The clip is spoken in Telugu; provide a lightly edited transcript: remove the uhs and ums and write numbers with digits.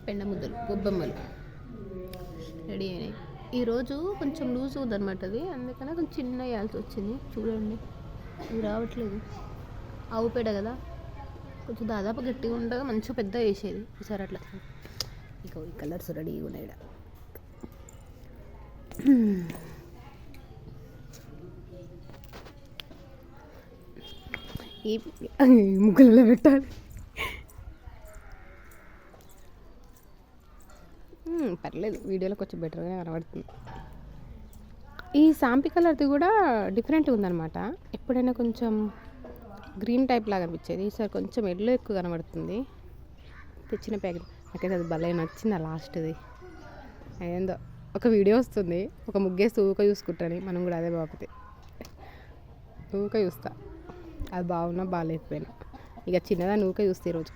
పెండ ముద్దలు గొబ్బెమ్మలు రెడీ అయినాయి. ఈరోజు కొంచెం లూజ్ ఉందన్నమాట అది, అందుకని కొంచెం చిన్న వేయాల్సి వచ్చింది. చూడండి ఇవి రావట్లేదు, ఆవు పేడ కదా, కొంచెం దాదాపు గట్టిగా ఉండగా మంచిగా పెద్ద వేసేది. ఈసారి అట్లా ఇక ఈ కలర్స్ రెడీగా ఉన్నాయి. ఈ ముగ్గులలో పెట్టాలి. పర్లేదు, వీడియోలో కొంచెం బెటర్గా కనబడుతుంది. ఈ సాంపి కలర్ది కూడా డిఫరెంట్గా ఉందన్నమాట. ఎప్పుడైనా కొంచెం గ్రీన్ టైప్ లాగా అనిపించేది, ఈసారి కొంచెం ఎల్లో ఎక్కువ కనబడుతుంది. తెచ్చిన ప్యాకెట్ నాకైతే అది భలే నచ్చింది. ఆ లాస్ట్ది ఏందో ఒక వీడియో వస్తుంది, ఒక ముగ్గేసి ఊక చూసుకుంటాను. మనం కూడా అదే బాగుంది, ఊక చూస్తా. అది బాగున్నా బాగాలేకపోయినా ఇక చిన్నదాన్ని ఊక చూస్తే ఈరోజు